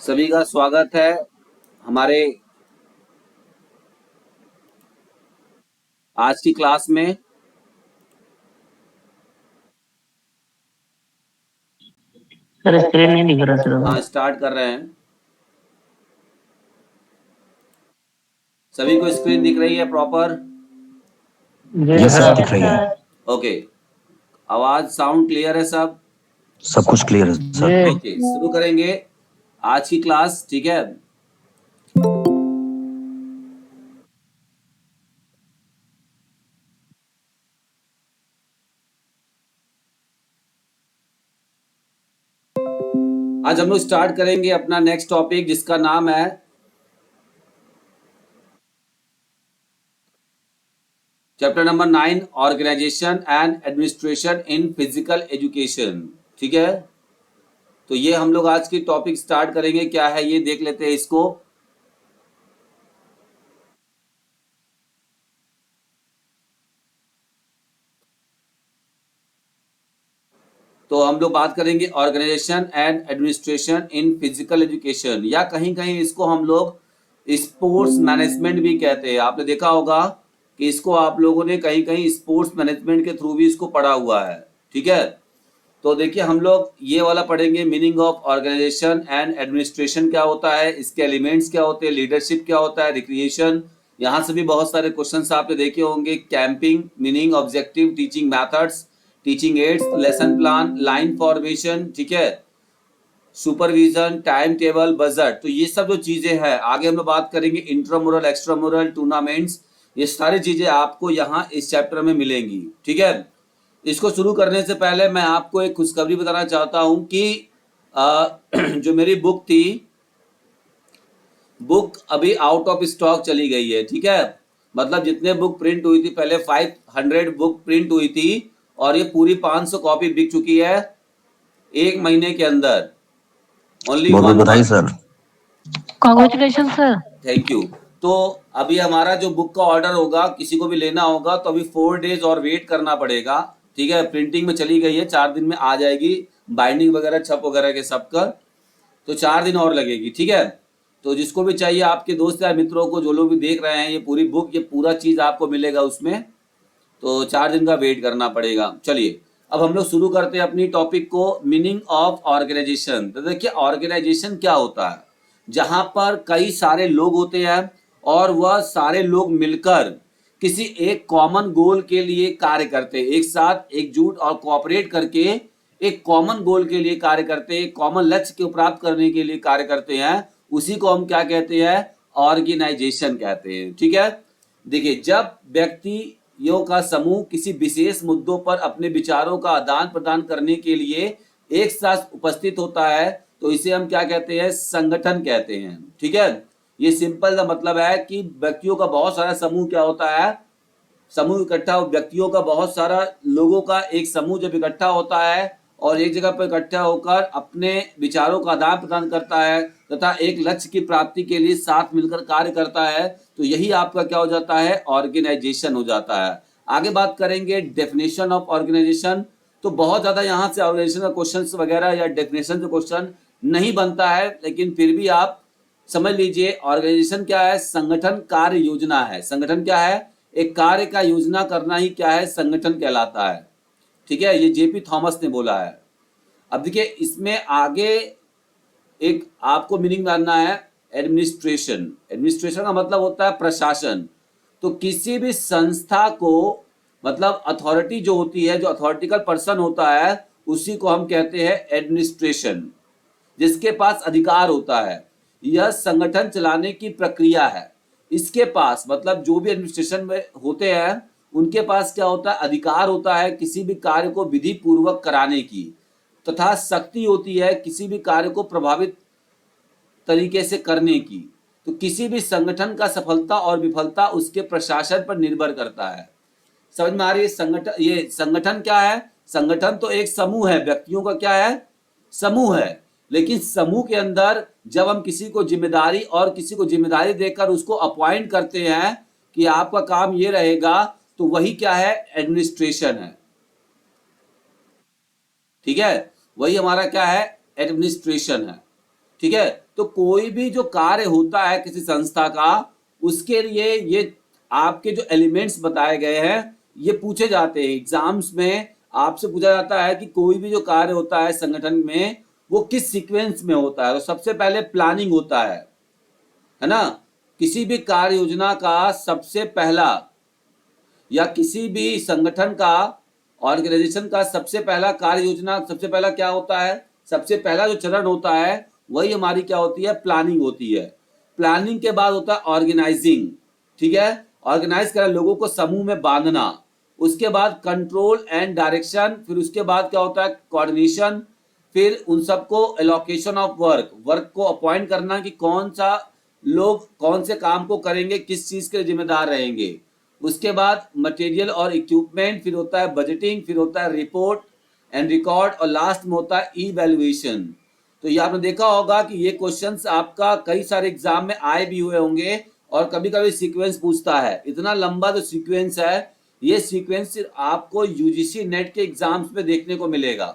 सभी का स्वागत है हमारे आज की क्लास में। सर स्क्रीन नहीं दिख रहा सर। हाँ, स्टार्ट कर रहे हैं। सभी को स्क्रीन दिख रही है प्रॉपर? यस सर, दिख रही है। ओके, आवाज साउंड क्लियर है सब? सब कुछ क्लियर है सर। ओके, शुरू करेंगे आज की क्लास। ठीक है, आज हम लोग स्टार्ट करेंगे अपना नेक्स्ट टॉपिक जिसका नाम है chapter number 9, organisation and administration in physical education. ठीक है, तो ये हम लोग आज की टॉपिक स्टार्ट करेंगे। क्या है ये देख लेते हैं इसको। तो हम लोग बात करेंगे organisation and administration in physical education, या कहीं कहीं इसको हम लोग स्पोर्ट्स मैनेजमेंट भी कहते हैं। आपने देखा होगा कि इसको आप लोगों ने कहीं कहीं स्पोर्ट्स मैनेजमेंट के थ्रू भी इसको पढ़ा हुआ है। ठीक है, तो देखिए हम लोग ये वाला पढ़ेंगे, meaning of organisation and administration क्या होता है, इसके एलिमेंट्स क्या होते हैं, लीडरशिप क्या होता है, रिक्रिएशन। यहाँ से भी बहुत सारे क्वेश्चंस आपने देखे होंगे। Camping, meaning, objective, teaching methods, teaching ads, lesson plan, line formation. ठीक है, सुपरविजन, टाइम टेबल, बजट। तो ये सब जो चीजें हैं आगे हम लोग बात करेंगे। इंट्रामुरल, एक्स्ट्रामुरल, टूर्नामेंट्स, ये सारी चीजें आपको यहाँ इस चैप्टर में मिलेंगी। ठीक है, इसको शुरू करने से पहले मैं आपको एक खुशखबरी बताना चाहता हूं कि जो मेरी बुक थी, बुक अभी आउट ऑफ स्टॉक चली गई है। ठीक है, मतलब जितने बुक प्रिंट हुई थी पहले 500 बुक प्रिंट हुई थी और ये पूरी 500 कॉपी बिक चुकी है एक महीने के अंदर। ओनली बहुत बहुत वन बधाई month. Sir. Congratulation sir. Thank you. तो अभी हमारा जो बुक का ऑर्डर होगा, किसी को भी लेना होगा तो अभी 4 डेज और वेट करना पड़ेगा। ठीक है, प्रिंटिंग में चली गई है, 4 दिन में आ जाएगी, बाइंडिंग वगैरह छप वगैरह के सब कर, तो 4 दिन और लगेगी। ठीक है, तो जिसको भी चाहिए आपके दोस्त या मित्रों को, जो लोग भी देख रहे हैं, ये पूरी बुक, ये पूरा चीज आपको मिलेगा उसमें। तो 4 दिन का वेट करना पड़ेगा। चलिए अब हम लोग शुरू करते हैं अपनी टॉपिक को, मीनिंग ऑफ ऑर्गेनाइजेशन। तो देखिए ऑर्गेनाइजेशन क्या होता है, जहां पर कई सारे लोग होते हैं और वह सारे लोग मिलकर किसी एक कॉमन गोल के लिए कार्य करते हैं, एक साथ एकजुट और कोऑपरेट करके एक कॉमन गोल के लिए कार्य करते हैं, कॉमन लक्ष्य को प्राप्त करने के लिए कार्य करते हैं। उसी को हम क्या कहते हैं? ऑर्गेनाइजेशन कहते हैं। ठीक है, देखिए जब व्यक्तियों का समूह किसी विशेष मुद्दों पर अपने विचारों का आदान प्रदान करने के लिए एक साथ उपस्थित होता है तो इसे हम क्या कहते हैं? संगठन कहते हैं। ठीक है, ये सिंपल सा मतलब है कि व्यक्तियों का बहुत सारा समूह क्या होता है? समूह इकट्ठा, व्यक्तियों का बहुत सारा, लोगों का एक समूह जब इकट्ठा होता है और एक जगह पर इकट्ठा होकर अपने विचारों का आदान प्रदान करता है तथा एक लक्ष्य की प्राप्ति के लिए साथ मिलकर कार्य करता है, तो यही आपका क्या हो जाता है? ऑर्गेनाइजेशन हो जाता है। आगे बात करेंगे डेफिनेशन ऑफ ऑर्गेनाइजेशन। तो बहुत ज्यादा यहाँ से ऑर्गेनाइजेशन का क्वेश्चन वगैरह या डेफिनेशन का क्वेश्चन नहीं बनता है, लेकिन फिर भी आप समझ लीजिए ऑर्गेनाइजेशन क्या है? संगठन कार्य योजना है। संगठन क्या है? एक कार्य का योजना करना ही क्या है? संगठन कहलाता है। ठीक है, ये जेपी थॉमस ने बोला है। अब देखिए इसमें आगे एक आपको मीनिंग जानना है, एडमिनिस्ट्रेशन। एडमिनिस्ट्रेशन का मतलब होता है प्रशासन। तो किसी भी संस्था को, मतलब अथॉरिटी जो होती है, जो अथॉरिटिकल पर्सन होता है, उसी को हम कहते हैं एडमिनिस्ट्रेशन, जिसके पास अधिकार होता है। यह संगठन चलाने की प्रक्रिया है। इसके पास, मतलब जो भी एडमिनिस्ट्रेशन में होते हैं उनके पास क्या होता है? अधिकार होता है किसी भी कार्य को विधि पूर्वक कराने की, तथा शक्ति होती है किसी भी कार्य को प्रभावित तरीके से करने की। तो किसी भी संगठन का सफलता और विफलता उसके प्रशासन पर निर्भर करता है। समझ में आ रही है? संगठन, ये संगठन क्या है? संगठन तो एक समूह है, व्यक्तियों का क्या है? समूह है। लेकिन समूह के अंदर जब हम किसी को जिम्मेदारी और किसी को जिम्मेदारी देकर उसको अपॉइंट करते हैं कि आपका काम ये रहेगा, तो वही क्या है? एडमिनिस्ट्रेशन है। ठीक है, वही हमारा क्या है? एडमिनिस्ट्रेशन है। ठीक है। तो कोई भी जो कार्य होता है किसी संस्था का, उसके लिए ये आपके जो एलिमेंट्स बताए गए हैं ये पूछे जाते हैं एग्जाम्स में। आपसे पूछा जाता है कि कोई भी जो कार्य होता है संगठन में वो किस सीक्वेंस में होता है। तो सबसे पहले प्लानिंग होता है ना। किसी भी कार्य योजना का सबसे पहला, या किसी भी संगठन का, ऑर्गेनाइजेशन का सबसे पहला कार्य योजना, सबसे पहला क्या होता है, सबसे पहला जो चरण होता है वही हमारी क्या होती है, प्लानिंग होती है। प्लानिंग के बाद होता है ऑर्गेनाइजिंग, ठीक है। ऑर्गेनाइज करना, लोगों को समूह में बांधना। उसके बाद कंट्रोल एंड डायरेक्शन, फिर उसके बाद क्या होता है, कोऑर्डिनेशन। फिर उन सबको एलोकेशन ऑफ वर्क, वर्क को अपॉइंट करना कि कौन सा लोग कौन से काम को करेंगे, किस चीज के जिम्मेदार रहेंगे। उसके बाद मटेरियल और इक्विपमेंट, फिर होता है बजटिंग, फिर होता है रिपोर्ट एंड रिकॉर्ड, और लास्ट में होता है इवैल्यूएशन। तो ये आपने देखा होगा कि ये क्वेश्चंस आपका कई सारे एग्जाम में आए भी हुए होंगे, और कभी कभी सीक्वेंस पूछता है। इतना लंबा जो सीक्वेंस है, ये सीक्वेंस आपको यूजीसी नेट के एग्जाम्स में देखने को मिलेगा,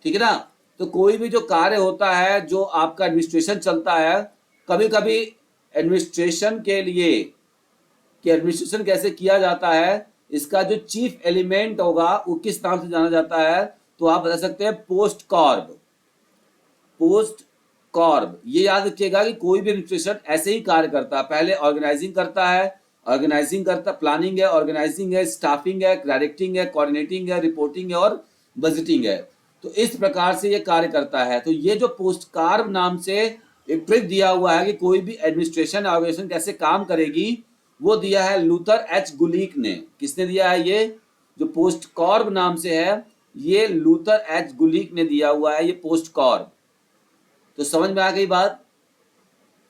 ठीक है ना। तो कोई भी जो कार्य होता है, जो आपका एडमिनिस्ट्रेशन चलता है, कभी कभी एडमिनिस्ट्रेशन के लिए कि एडमिनिस्ट्रेशन कैसे किया जाता है, इसका जो चीफ एलिमेंट होगा वो किस नाम से जाना जाता है, तो आप बता सकते हैं पोस्ट कॉर्ब। पोस्ट कॉर्ब, ये याद रखिएगा कि कोई भी एडमिनिस्ट्रेशन ऐसे ही कार्य करता है। पहले ऑर्गेनाइजिंग करता है, प्लानिंग है, ऑर्गेनाइजिंग है, स्टाफिंग है, डायरेक्टिंग है, कोऑर्डिनेटिंग है, रिपोर्टिंग है और बजटिंग है। तो इस प्रकार से ये कार्य करता है। तो ये जो पोस्ट कॉर्ब नाम से एक ट्रिक दिया हुआ है कि कोई भी एडमिनिस्ट्रेशन ऑर्गेनाइजेशन कैसे काम करेगी, वो दिया है लूथर एच गुलिक ने। किसने दिया है? ये जो पोस्ट कॉर्ब नाम से है, ये लूथर एच गुलिक ने दिया हुआ है, ये पोस्ट कॉर्ब। तो समझ में आ गई बात।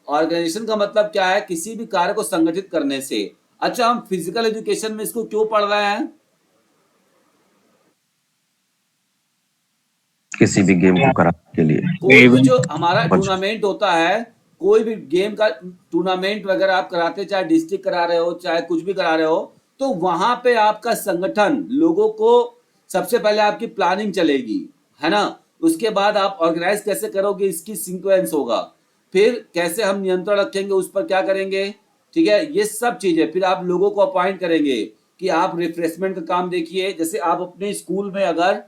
ऑर्गेनाइजेशन का मतलब क्या है? किसी भी कार्य को संगठित करने से। अच्छा, हम फिजिकल एजुकेशन में इसको क्यों पढ़ रहे हैं? किसी भी गेम को कराने के लिए। कोई भी जो हमारा अच्छा। टूर्नामेंट होता है, कोई भी गेम का टूर्नामेंट वगैरह आप कराते, चाहे डिस्ट्रिक्ट करा रहे हो, चाहे कुछ भी करा रहे हो, तो वहां पे आपका संगठन लोगों को, सबसे पहले आपकी प्लानिंग चलेगी, है ना। उसके बाद आप ऑर्गेनाइज कैसे करोगे, इसकी सीक्वेंस होगा। फिर कैसे हम नियंत्रण रखेंगे, उस पर क्या करेंगे, ठीक है, ये सब चीजें। फिर आप लोगों को अपॉइंट करेंगे कि आप रिफ्रेशमेंट का काम देखिए। जैसे आप अपने स्कूल में अगर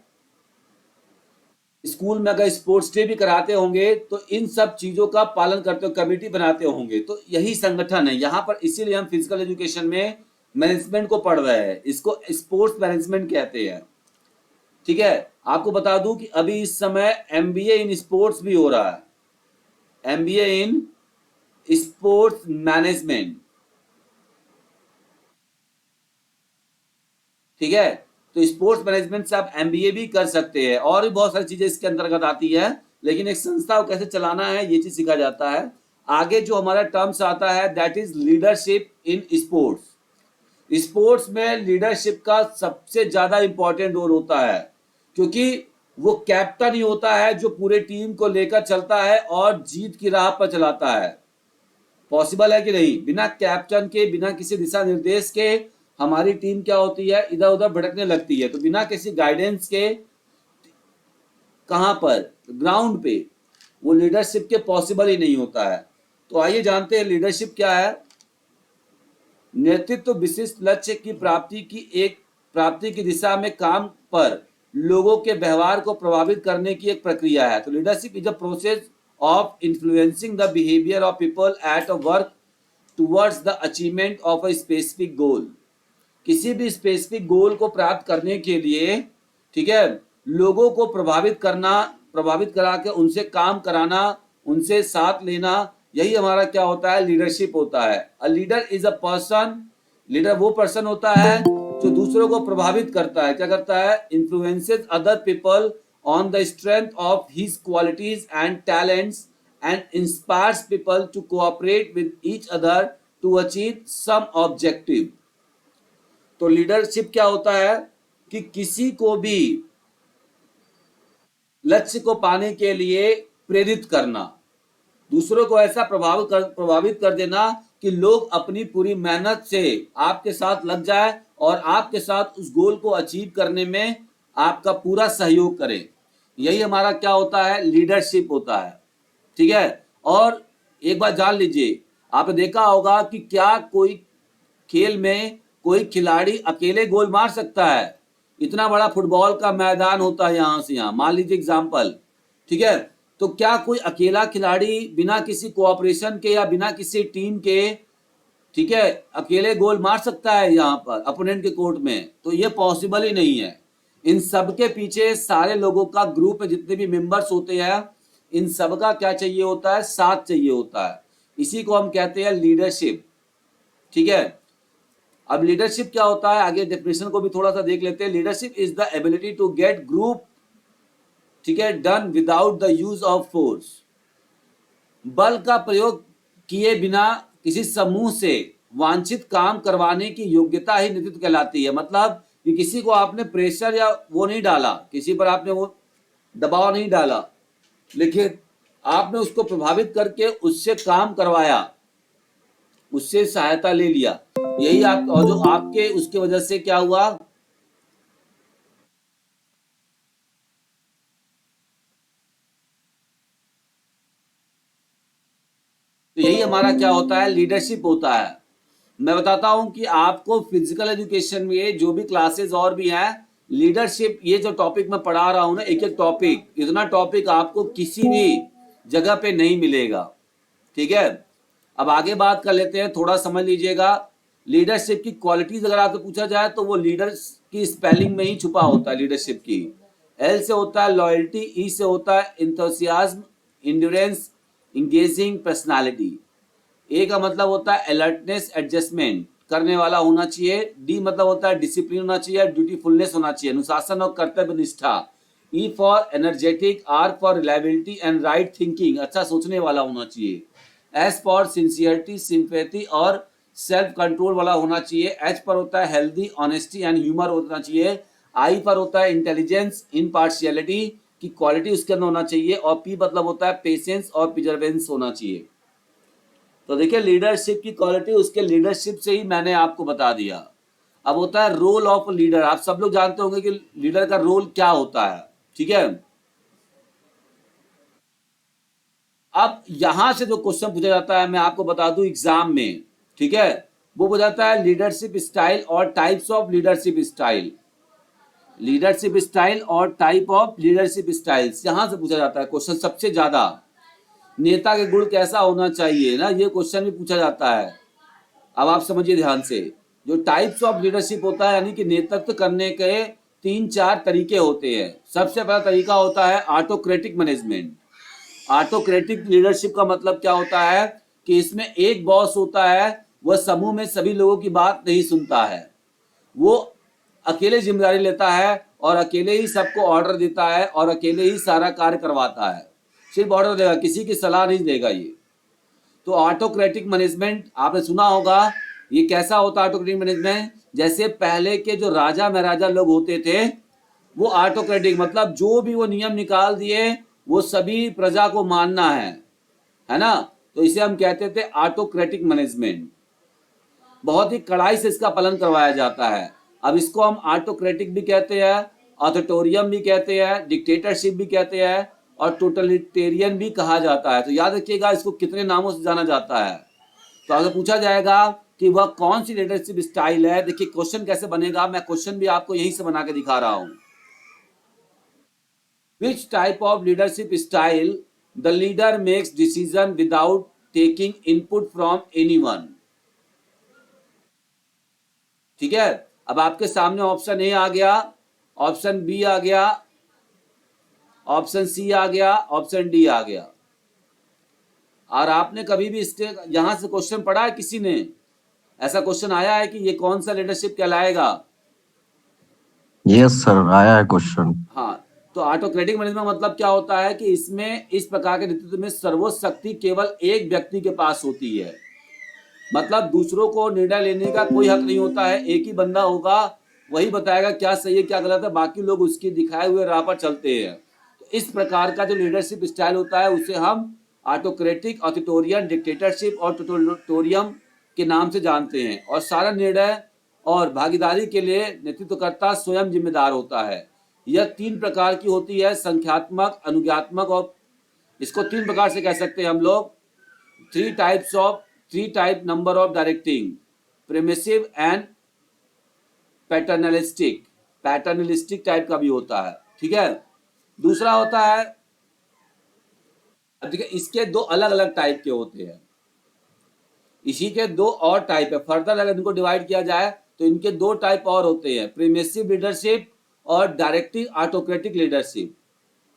स्पोर्ट्स डे भी कराते होंगे, तो इन सब चीजों का पालन करते हो, कमेटी बनाते होंगे, तो यही संगठन है यहाँ पर। इसीलिए हम फिजिकल एजुकेशन में मैनेजमेंट को पढ़ रहे हैं, इसको स्पोर्ट्स मैनेजमेंट कहते हैं, ठीक है। आपको बता दूं कि अभी इस समय एमबीए इन स्पोर्ट्स भी हो रहा है, एमबीए इन स्पोर्ट्स मैनेजमेंट, ठीक है। तो स्पोर्ट्स मैनेजमेंट से आप एमबीए भी कर सकते हैं, और भी बहुत सारी चीजें इसके अंतर्गत आती है। लेकिन एक संस्था को कैसे चलाना है, ये चीज सीखा जाता है। आगे जो हमारा टर्म्स आता है, that is leadership in sports. Sports में लीडरशिप का सबसे ज्यादा इंपॉर्टेंट रोल होता है, क्योंकि वो कैप्टन ही होता है जो पूरे टीम को लेकर चलता है और जीत की राह पर चलाता है। पॉसिबल है कि नहीं? बिना कैप्टन के, बिना किसी दिशा निर्देश के हमारी टीम क्या होती है, इधर उधर भटकने लगती है। तो बिना किसी गाइडेंस के, कहां पर, ग्राउंड पे, वो लीडरशिप के पॉसिबल ही नहीं होता है। तो आइए जानते हैं लीडरशिप क्या है। नेतृत्व विशिष्ट लक्ष्य की प्राप्ति की दिशा में काम पर लोगों के व्यवहार को प्रभावित करने की एक प्रक्रिया है। तो leadership is a process of influencing the behavior of people at a work towards the achievement of a specific goal। किसी भी स्पेसिफिक गोल को प्राप्त करने के लिए, ठीक है, लोगों को प्रभावित करा के उनसे काम कराना, उनसे साथ लेना, यही हमारा क्या होता है, लीडरशिप होता है। A leader is a person, leader वो पर्सन होता है जो दूसरों को प्रभावित करता है। क्या करता है? Influences other people on the strength of his qualities and talents and inspires people to cooperate with each other to achieve some objective। तो लीडरशिप क्या होता है कि किसी को भी लक्ष्य को पाने के लिए प्रेरित करना, दूसरों को ऐसा प्रभावित कर देना कि लोग अपनी पूरी मेहनत से आपके साथ लग जाए और आपके साथ उस गोल को अचीव करने में आपका पूरा सहयोग करें। यही हमारा क्या होता है, लीडरशिप होता है, ठीक है। और एक बात जान लीजिए, आपने देखा होगा कि क्या कोई खेल में कोई खिलाड़ी अकेले गोल मार सकता है? इतना बड़ा फुटबॉल का मैदान होता है यहाँ से यहाँ, मान लीजिए एग्जाम्पल, ठीक है। तो क्या कोई अकेला खिलाड़ी बिना किसी कोऑपरेशन के या बिना किसी टीम के, ठीक है, अकेले गोल मार सकता है यहाँ पर अपोनेंट के कोर्ट में? तो ये पॉसिबल ही नहीं है। इन सब के पीछे सारे लोगों का, ग्रुप में जितने भी मेंबर्स होते हैं, इन सब का क्या चाहिए होता है? साथ चाहिए होता है। इसी को हम कहते हैं लीडरशिप, ठीक है। अब लीडरशिप क्या होता है, आगे डेफिनेशन को भी थोड़ा सा देख लेते हैं। Leadership is the ability to get group, ठीक है, done without the use of force. बल का प्रयोग किए बिना किसी समूह से वांछित काम करवाने की योग्यता ही नेतृत्व कहलाती है। मतलब कि किसी को आपने प्रेशर या वो नहीं डाला, किसी पर आपने वो दबाव नहीं डाला, लेकिन आपने उसको प्रभावित करके उससे काम करवाया, उससे सहायता ले लिया। यही आप, और जो आपके उसके वजह से क्या हुआ, तो यही हमारा क्या होता है? लीडरशिप होता है। मैं बताता हूं कि आपको फिजिकल एजुकेशन में जो भी क्लासेस और भी हैं, लीडरशिप, ये जो टॉपिक मैं पढ़ा रहा हूं ना, एक एक टॉपिक, इतना टॉपिक आपको किसी भी जगह पे नहीं मिलेगा, ठीक है। अब आगे बात कर लेते हैं, थोड़ा समझ लीजिएगा। लीडरशिप की क्वालिटीज अगर आपसे पूछा जाए तो वो लीडर की स्पेलिंग में ही छुपा होता है। लीडरशिप की एल से होता है लॉयल्टी, ई से होता है इंथुसियाज्म, इंड्योरेंस, इंगेजिंग, पर्सनालिटी। ए का मतलब होता है अलर्टनेस, एडजस्टमेंट करने वाला होना चाहिए। डी मतलब होता है डिसिप्लिन होना चाहिए, ड्यूटीफुलनेस होना चाहिए, अनुशासन और कर्तव्य निष्ठा। E for energetic, R for reliability and right thinking, अच्छा सोचने वाला होना चाहिए। एस फॉर सिंसियरिटी, सिंपैथी और सेल्फ कंट्रोल वाला होना चाहिए। एच पर होता है हेल्दी, ऑनेस्टी एंड ह्यूमर होना चाहिए। आई पर होता है इंटेलिजेंस, इम्पार्शियलिटी की क्वालिटी उसके अंदर होना चाहिए। और पी मतलब होता है पेशेंस और प्रिजर्वेंस होना चाहिए। तो देखिए लीडरशिप की क्वालिटी उसके लीडरशिप से ही मैंने आपको बता दिया। अब होता है रोल ऑफ लीडर। आप सब लोग जानते होंगे कि लीडर का रोल क्या होता है, ठीक है। अब यहां से जो क्वेश्चन पूछा जाता है, मैं आपको बता दूं एग्जाम में, ठीक है, वो पूछाता है लीडरशिप स्टाइल और types of leadership style. Leadership style और टाइप ऑफ लीडरशिप स्टाइल्स, यहां से पूछा जाता है क्वेश्चन सबसे ज्यादा। नेता के गुण कैसा होना चाहिए ना, ये क्वेश्चन भी पूछा जाता है। अब आप समझिए ध्यान से, जो टाइप्स ऑफ लीडरशिप होता है, यानी कि नेतृत्व करने के 3-4 तरीके होते हैं। सबसे पहला तरीका होता है ऑटोक्रेटिक मैनेजमेंट। ऑटोक्रेटिक लीडरशिप का मतलब क्या होता है कि इसमें एक बॉस होता है, वह समूह में सभी लोगों की बात नहीं सुनता है, वो अकेले जिम्मेदारी लेता है और अकेले ही सबको ऑर्डर देता है और अकेले ही सारा कार्य करवाता है। सिर्फ ऑर्डर देगा, किसी की सलाह नहीं देगा ये। तो ऑटोक्रेटिक मैनेजमेंट आपने सुना होगा। ये कैसा होता है ऑटोक्रेटिक मैनेजमेंट? जैसे पहले के जो राजा महाराजा लोग होते थे, वो ऑटोक्रेटिक मतलब जो भी वो नियम निकाल दिए वो सभी प्रजा को मानना है ना। तो इसे हम कहते थे ऑटोक्रेटिक मैनेजमेंट। बहुत ही कड़ाई से इसका पालन करवाया जाता है। अब इसको हम ऑटोक्रेटिक भी कहते हैं, ऑथोरिटोरियम भी कहते हैं, डिक्टेटरशिप भी कहते हैं और टोटलिटेरियन भी कहा जाता है। तो याद रखिएगा इसको कितने नामों से जाना जाता है। तो अगर पूछा जाएगा कि वह कौन सी लीडरशिप स्टाइल है, देखिए क्वेश्चन कैसे बनेगा, मैं क्वेश्चन भी आपको यहीं से बना के दिखा रहा हूं। विच type of leadership style the leader makes decision without taking input from anyone. ठीक है, अब आपके सामने ऑप्शन ए आ गया, ऑप्शन बी आ गया, ऑप्शन सी आ गया, ऑप्शन डी आ गया। और आपने कभी भी इसके यहां से क्वेश्चन पढ़ा है? किसी ने ऐसा क्वेश्चन आया है कि ये कौन सा लीडरशिप कहलाएगा? यस सर, आया है क्वेश्चन। हाँ, तो ऑटोक्रेटिक मैनेजमेंट मतलब क्या होता है कि इसमें इस प्रकार के नेतृत्व में सर्वोच्च शक्ति केवल एक व्यक्ति के पास होती है। मतलब दूसरों को निर्णय लेने का कोई हक नहीं होता है, एक ही बंदा होगा, वही बताएगा क्या सही है क्या गलत है, बाकी लोग उसके दिखाए हुए राह पर चलते हैं। तो इस प्रकार का जो लीडरशिप स्टाइल होता है उसे हम ऑटोक्रेटिक, ऑथोरिटोरियन, डिक्टेटरशिप और टोटलिटेरियन के नाम से जानते हैं। और सारा निर्णय और भागीदारी के लिए नेतृत्वकर्ता स्वयं जिम्मेदार होता है। यह 3 प्रकार की होती है, संख्यात्मक, अनुज्ञात्मक और इसको 3 प्रकार से कह सकते हैं हम लोग, 3 type number of directing, permissive and paternalistic. Paternalistic type का भी होता है, ठीक है। दूसरा होता है, देखिए इसके 2 अलग अलग टाइप के होते हैं, इसी के 2 और टाइप है। फर्दर अगर इनको डिवाइड किया जाए तो इनके 2 टाइप और होते हैं, प्रिमिसिव लीडरशिप और डायरेक्टिंग ऑटोक्रेटिक लीडरशिप,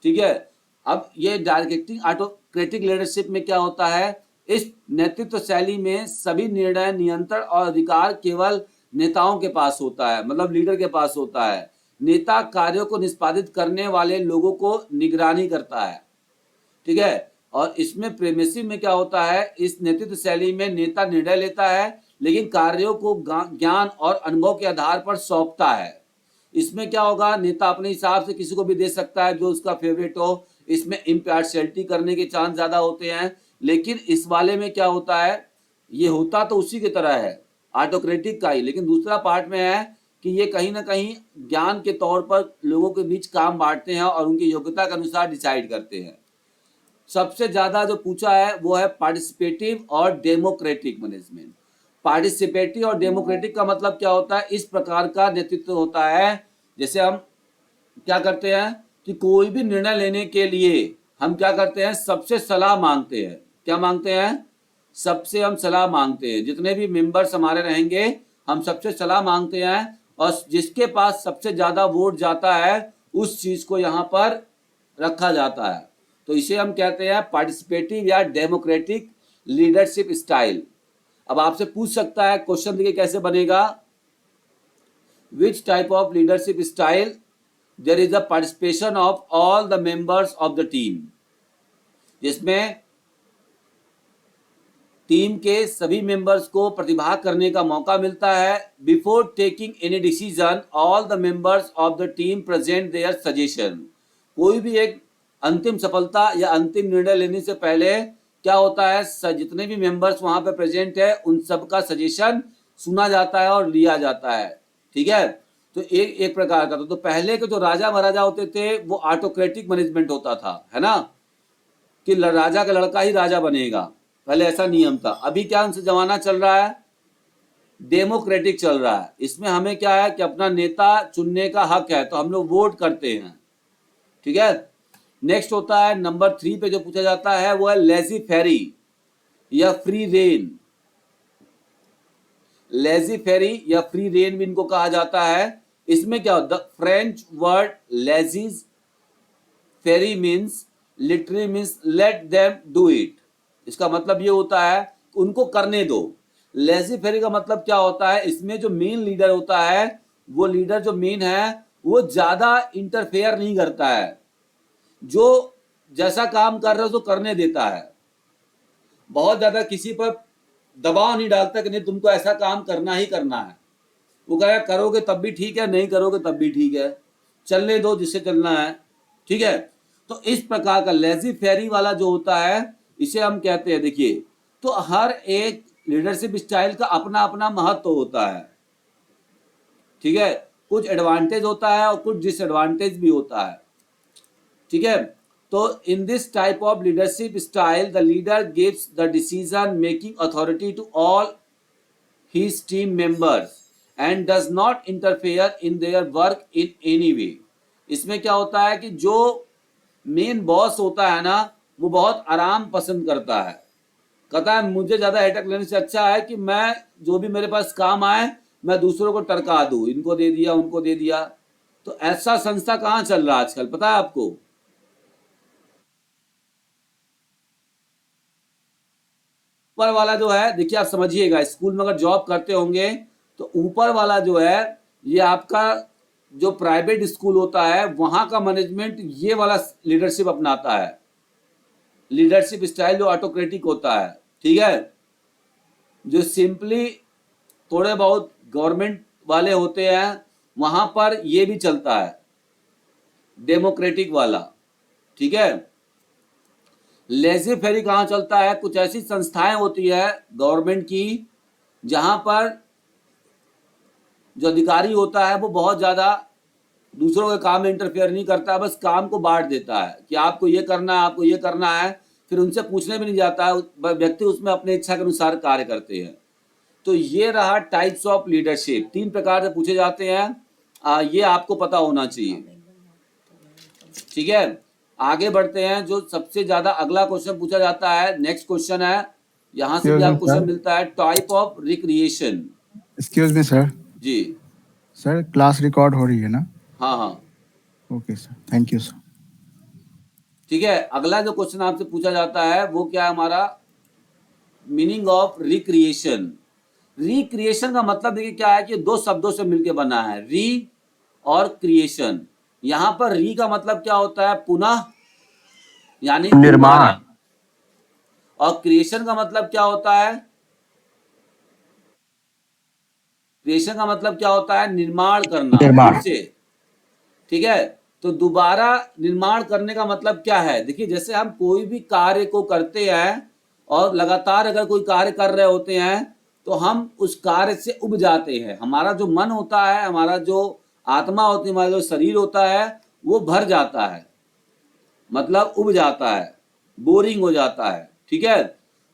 ठीक है। अब ये डायरेक्टिंग ऑटोक्रेटिक लीडरशिप में क्या होता है, इस नेतृत्व शैली में सभी निर्णय, नियंत्रण और अधिकार केवल नेताओं के पास होता है, मतलब लीडर के पास होता है। नेता कार्यों को निष्पादित करने वाले लोगों को निगरानी करता है, ठीक है। और इसमें प्रेमिसिव में क्या होता है, इस नेतृत्व शैली में नेता निर्णय लेता है लेकिन कार्यों को ज्ञान और अनुभव के आधार पर सौंपता है। इसमें क्या होगा, नेता अपने हिसाब से किसी को भी दे सकता है जो उसका फेवरेट हो, इसमें इम्पार्शियलिटी करने के चांस ज्यादा होते हैं। लेकिन इस वाले में क्या होता है, ये होता तो उसी की तरह है ऑटोक्रेटिक का ही, लेकिन दूसरा पार्ट में है कि ये कहीं ना कहीं ज्ञान के तौर पर लोगों के बीच काम बांटते हैं और उनकी योग्यता के अनुसार डिसाइड करते हैं। सबसे ज्यादा जो पूछा है वो है पार्टिसिपेटिव और डेमोक्रेटिक मैनेजमेंट। पार्टिसिपेटिव और डेमोक्रेटिक का मतलब क्या होता है, इस प्रकार का नेतृत्व होता है, जैसे हम क्या करते हैं कि कोई भी निर्णय लेने के लिए हम क्या करते हैं, सबसे सलाह मांगते हैं। क्या मांगते हैं, सबसे हम सलाह मांगते हैं। जितने भी मेंबर्स हमारे रहेंगे हम सबसे सलाह मांगते हैं और जिसके पास सबसे ज्यादा वोट जाता है उस चीज को यहाँ पर रखा जाता है। तो इसे हम कहते हैं पार्टिसिपेटिव या डेमोक्रेटिक लीडरशिप स्टाइल। अब आपसे पूछ सकता है क्वेश्चन, देखिए कैसे बनेगा, which type of leadership style there is a participation of all the members of the team, जिसमें टीम के सभी मेंबर्स को प्रतिभाग करने का मौका मिलता है। Before taking any decision all the members of the team present their suggestion. कोई भी एक अंतिम सफलता या अंतिम निर्णय लेने से पहले क्या होता है, जितने भी मेंबर्स वहां पे प्रेजेंट है उन सब का सजेशन सुना जाता है और लिया जाता है, ठीक है। तो एक प्रकार का तो पहले के जो राजा महाराजा होते थे वो ऑटोक्रेटिक मैनेजमेंट होता था, है ना, कि राजा का लड़का ही राजा बनेगा, पहले ऐसा नियम था। अभी क्या उनसे जमाना चल रहा है, डेमोक्रेटिक चल रहा है। इसमें हमें क्या है कि अपना नेता चुनने का हक है, तो हम लोग वोट करते हैं, ठीक है। नेक्स्ट होता है नंबर 3 पे जो पूछा जाता है वो है लेजी फेरी या फ्री रेन। लेजी फेरी या फ्री रेन भी इनको कहा जाता है। इसमें क्या होता है, French word laissez faire means literally means let them do it. इसका मतलब ये होता है उनको करने दो। लेजी फेरी का मतलब क्या होता है, इसमें जो मेन लीडर होता है वो लीडर जो मेन है वो ज्यादा इंटरफेयर नहीं करता है, जो जैसा काम कर रहे हो तो करने देता है, बहुत ज्यादा किसी पर दबाव नहीं डालता कि नहीं तुमको ऐसा काम करना ही करना है। वो कहेगा करोगे तब भी ठीक है, नहीं करोगे तब भी ठीक है, चलने दो जिससे चलना है, ठीक है। तो इस प्रकार का लेजी फेरी वाला जो होता है इसे हम कहते हैं। देखिए तो हर एक लीडरशिप स्टाइल का अपना अपना महत्व होता है, ठीक है। कुछ एडवांटेज होता है और कुछ डिसएडवांटेज भी होता है, ठीक है। तो in this type of leadership style the leader gives the decision making authority to all his team members and does not interfere in their work in any way। इसमें क्या होता है कि जो मेन बॉस होता है ना वो बहुत आराम पसंद करता है, कहता है मुझे ज्यादा हेडेक लेने से अच्छा है कि मैं जो भी मेरे पास काम आए मैं दूसरों को टरका दूं, इनको दे दिया उनको दे दिया। तो ऐसा संस्था कहाँ चल रहा है आजकल, पता है आपको? ऊपर वाला जो है, देखिए आप समझिएगा, स्कूल में अगर जॉब करते होंगे तो ऊपर वाला जो है ये आपका जो प्राइवेट स्कूल होता है वहां का मैनेजमेंट ये वाला लीडरशिप अपनाता है, लीडरशिप स्टाइल जो ऑटोक्रेटिक होता है, ठीक है। जो सिंपली थोड़े बहुत गवर्नमेंट वाले होते हैं वहां पर ये भी चलता है डेमोक्रेटिक वाला, ठीक है। लेजी फेरी कहाँ चलता है, कुछ ऐसी संस्थाएं होती है गवर्नमेंट की जहां पर जो अधिकारी होता है वो बहुत ज्यादा दूसरों के काम में इंटरफेयर नहीं करता, बस काम को बांट देता है कि आपको ये करना है, आपको ये करना है, फिर उनसे पूछने भी नहीं जाता है, व्यक्ति उसमें अपने इच्छा के अनुसार कार्य करते हैं। तो ये रहा टाइप्स ऑफ लीडरशिप, 3 प्रकार से पूछे जाते हैं। ये आपको पता होना चाहिए, ठीक है। आगे बढ़ते हैं, जो सबसे ज्यादा अगला क्वेश्चन पूछा जाता है, नेक्स्ट क्वेश्चन है, यहाँ से भी आपको क्वेश्चन मिलता है, type of recreation. Excuse me sir, जी सर क्लास रिकॉर्ड हो रही है ना? हाँ हाँ okay sir, thank you sir. ठीक है। अगला जो क्वेश्चन आपसे पूछा जाता है वो क्या है हमारा, मीनिंग ऑफ रिक्रिएशन। रिक्रिएशन का मतलब देखिए क्या है कि 2 शब्दों से मिलकर बना है, री और क्रिएशन। यहां पर री का मतलब क्या होता है, पुनः यानी निर्माण। और क्रिएशन का मतलब क्या होता है, क्रिएशन का मतलब क्या होता है, निर्माण करना फिर से, ठीक है। तो दोबारा निर्माण करने का मतलब क्या है, देखिए जैसे हम कोई भी कार्य को करते हैं और लगातार अगर कोई कार्य कर रहे होते हैं तो हम उस कार्य से उब जाते हैं। हमारा जो मन होता है, हमारा जो आत्मा होती है, हमारा जो शरीर होता है, वो भर जाता है, मतलब उब जाता है, बोरिंग हो जाता है, ठीक है।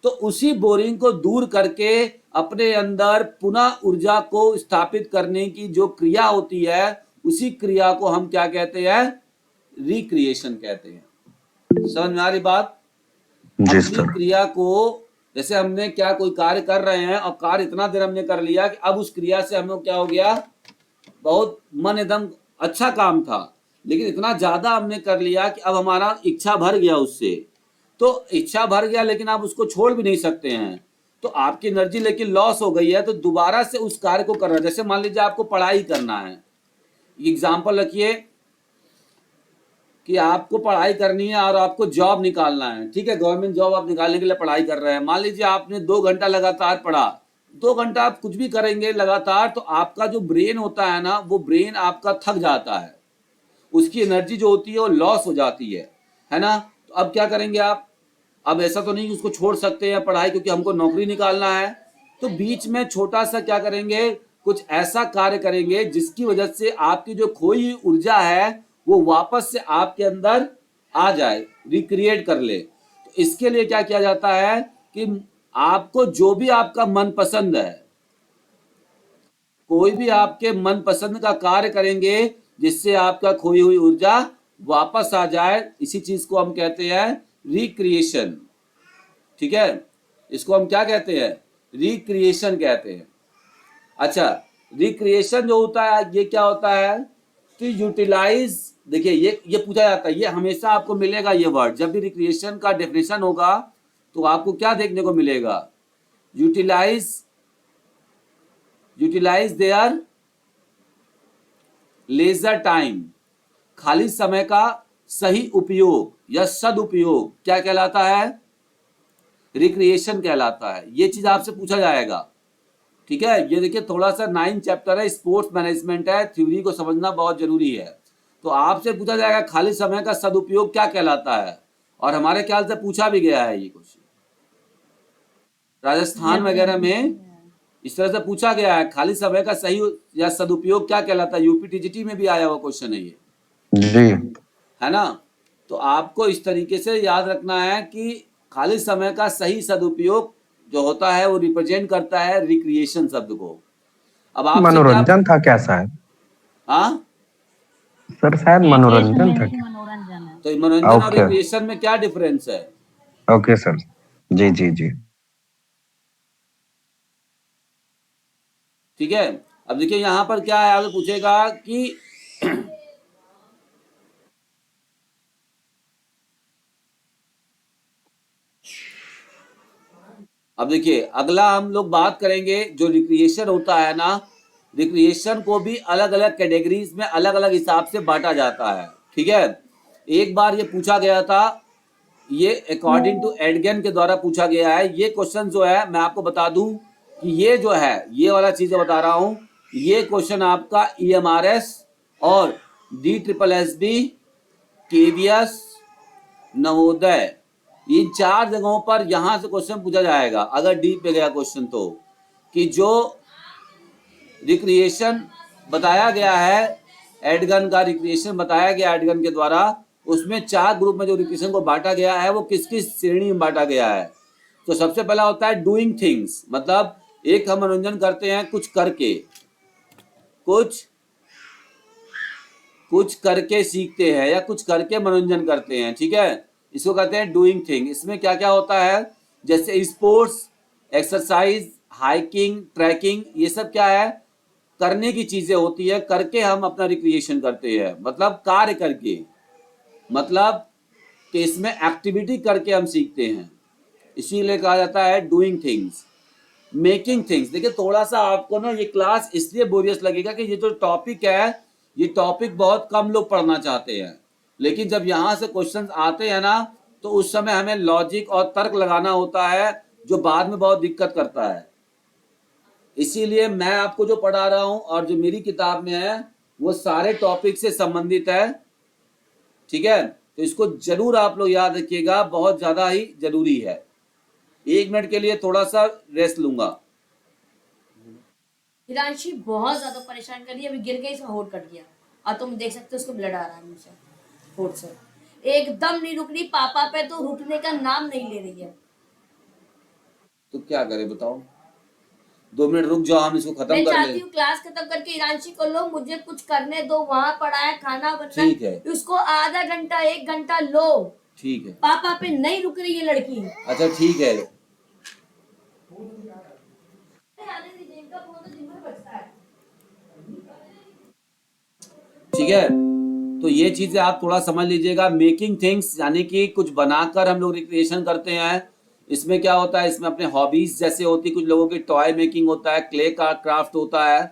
तो उसी बोरिंग को दूर करके अपने अंदर पुनः ऊर्जा को स्थापित करने की जो क्रिया होती है, उसी क्रिया को हम क्या कहते हैं, रिक्रिएशन कहते हैं। समझ में आ रही बात? जी अपनी सर। क्रिया को, जैसे हमने क्या कोई कार्य कर रहे हैं और कार्य इतना देर हमने कर लिया कि अब उस क्रिया से हम लोग क्या हो गया, बहुत मन एकदम अच्छा काम था, लेकिन इतना ज्यादा हमने कर लिया कि अब हमारा इच्छा भर गया उससे। तो इच्छा भर गया लेकिन आप उसको छोड़ भी नहीं सकते हैं, तो आपकी एनर्जी लेकिन लॉस हो गई है, तो दोबारा से उस कार्य को करना। जैसे मान लीजिए आपको पढ़ाई करना है, एग्जाम्पल रखिए कि आपको पढ़ाई करनी है और आपको जॉब निकालना है, ठीक है, गवर्नमेंट जॉब आप निकालने के लिए पढ़ाई कर रहे हैं। मान लीजिए आपने 2 घंटा लगातार पढ़ा, 2 घंटा आप कुछ भी करेंगे लगातार, तो आपका जो ब्रेन होता है ना, वो ब्रेन आपका थक जाता है, उसकी एनर्जी जो होती है वो लॉस हो जाती है ना। तो अब क्या करेंगे आप, अब ऐसा तो नहीं कि उसको छोड़ सकते हैं पढ़ाई, क्योंकि हमको नौकरी निकालना है, तो बीच में छोटा सा क्या करेंगे, कुछ ऐसा कार्य करेंगे जिसकी वजह से आपकी जो खोई ऊर्जा है वो वापस से आपके अंदर आ जाए, रिक्रिएट कर ले। तो इसके लिए क्या किया जाता है कि आपको जो भी आपका मन पसंद है, कोई भी आपके मन पसंद का कार्य करेंगे जिससे आपका खोई हुई ऊर्जा वापस आ जाए, इसी चीज को हम कहते हैं रिक्रिएशन, ठीक है। इसको हम क्या कहते हैं, रिक्रिएशन कहते हैं। अच्छा, रिक्रिएशन जो होता है ये क्या होता है, तो यूटिलाइज, देखिए ये पूछा जाता है, ये हमेशा आपको मिलेगा ये वर्ड, जब भी रिक्रिएशन का डेफिनेशन होगा तो आपको क्या देखने को मिलेगा, यूटिलाइज देयर लेजर टाइम, खाली समय का सही उपयोग या सदुपयोग क्या कहलाता है, रिक्रिएशन कहलाता है। ये चीज आपसे पूछा जाएगा, ठीक है। ये देखिए थोड़ा सा 9 चैप्टर है, स्पोर्ट्स मैनेजमेंट है, थ्योरी को समझना बहुत जरूरी है। तो आपसे पूछा जाएगा खाली समय का सदुपयोग क्या कहलाता है, और हमारे ख्याल से पूछा भी गया है ये क्वेश्चन, राजस्थान वगैरह में इस तरह से पूछा गया है, खाली समय का सही या सदुपयोग क्या कहलाता है, यूपी टीजीटी में भी आया हुआ क्वेश्चन है ये, जी। है ना। तो आपको इस तरीके से याद रखना है कि खाली समय का सही सदुपयोग जो होता है वो रिप्रेजेंट करता है रिक्रिएशन शब्द को। अब आप मनोरंजन था क्या शायद? हाँ सर शायद मनोरंजन था। तो मनोरंजन और रिक्रिएशन में क्या डिफरेंस है? ओके सर, जी जी जी। ठीक है। अब देखिए यहाँ पर क्या है, आगे पूछेगा कि अब देखिए अगला हम लोग बात करेंगे, जो रिक्रिएशन होता है ना, रिक्रिएशन को भी अलग अलग कैटेगरीज में अलग अलग हिसाब से बांटा जाता है, ठीक है। एक बार ये पूछा गया था, ये अकॉर्डिंग टू एडगन के द्वारा पूछा गया है। ये क्वेश्चन जो है मैं आपको बता दूं कि ये जो है, ये वाला चीज बता रहा हूं, ये क्वेश्चन आपका EMRS और DSSB, KVS, नवोदय, इन 4 जगहों पर यहां से क्वेश्चन पूछा जाएगा अगर डी पे गया क्वेश्चन, तो कि जो रिक्रिएशन बताया गया है एडगन का रिक्रिएशन बताया गया एडगन के द्वारा, उसमें 4 ग्रुप में जो रिक्रिएशन को बांटा गया है वो किस किस श्रेणी में बांटा गया है। तो सबसे पहला होता है डूइंग थिंग्स, मतलब एक हम मनोरंजन करते हैं कुछ करके, कुछ करके सीखते हैं या कुछ करके मनोरंजन करते हैं, ठीक है, इसको कहते हैं डूइंग थिंग। इसमें क्या क्या होता है, जैसे स्पोर्ट्स, एक्सरसाइज, हाइकिंग, ट्रैकिंग, ये सब क्या है, करने की चीजें होती है, करके हम अपना रिक्रिएशन करते हैं, मतलब कार्य करके, मतलब कि इसमें एक्टिविटी करके हम सीखते हैं, इसीलिए कहा जाता है डूइंग थिंग्स। मेकिंग थिंग्स, देखिए थोड़ा सा आपको ना ये क्लास इसलिए बोरियस लगेगा कि ये जो टॉपिक है ये टॉपिक बहुत कम लोग पढ़ना चाहते हैं, लेकिन जब यहाँ से क्वेश्चंस आते हैं ना तो उस समय हमें लॉजिक और तर्क लगाना होता है जो बाद में बहुत दिक्कत करता है। इसीलिए मैं आपको जो पढ़ा रहा हूँ और जो मेरी किताब में है वो सारे टॉपिक से संबंधित है, ठीक है, तो इसको जरूर आप लोग याद रखिएगा, बहुत ज्यादा ही जरूरी है। 1 मिनट के लिए थोड़ा सा रेस्ट लूंगा। हिरांशी बहुत ज्यादा परेशान कर रही है, अभी गिर गई, इसका होठ कट गया और तुम देख सकते हो उसको ब्लड आ रहा है मुंह से, होठ से एकदम नहीं रुक रही, पापा पे तो रुकने का नाम नहीं ले रही है। तो क्या करें बताओ, 2 मिनट रुक जाओ, हम इसको खत्म मैं कर चाहती ले। हूँ क्लास खत्म करके हिरांशी को लो, मुझे कुछ करने दो, वहां पड़ा है, खाना बन रहा ठीक है, उसको आधा घंटा 1 घंटा लो। ठीक है, पापा पे नहीं रुक रही है लड़की। अच्छा ठीक है, ठीक है, तो ये चीजें आप थोड़ा समझ लीजिएगा। मेकिंग थिंग्स यानी कि कुछ बनाकर हम लोग रिक्रिएशन करते हैं। इसमें क्या होता है, इसमें अपने हॉबीज जैसे होती है, कुछ लोगों की टॉय मेकिंग होता है, क्ले का क्राफ्ट होता है,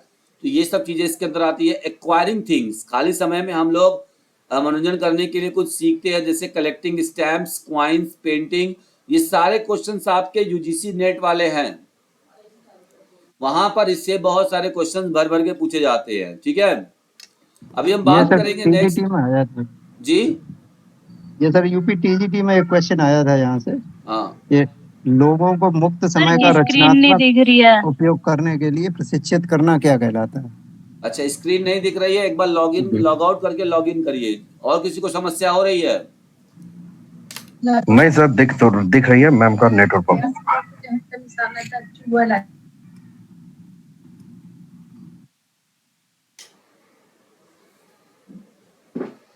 तो ये सब चीजें इसके अंदर आती है। एक्वायरिंग थिंग्स, खाली समय में हम लोग मनोरंजन करने के लिए कुछ सीखते हैं, जैसे कलेक्टिंग स्टैम्प्स, क्वाइंस, पेंटिंग, ये सारे क्वेश्चंस आपके यूजीसी नेट वाले हैं, वहां पर इससे बहुत सारे क्वेश्चंस भर भर के पूछे जाते हैं, ठीक है। अभी हम ये बात सर करेंगे नेक्स्ट। टीजीटी में आया था, जी ये सर यूपी टीजीटी में एक क्वेश्चन आया था यहाँ से, हाँ, ये लोगों को मुक्त समय का स्क्रीन नहीं रचनात्मक दिख रही है। उपयोग करने के लिए प्रशिक्षित करना क्या कहलाता है? अच्छा स्क्रीन नहीं दिख रही है, एक बार लॉग इन जी। लॉग आउट करके लॉग इन करिए। और किसी को समस्या हो रही है? नहीं सर, दिख रही है मैम का नेटवर्क प्रॉब्लम।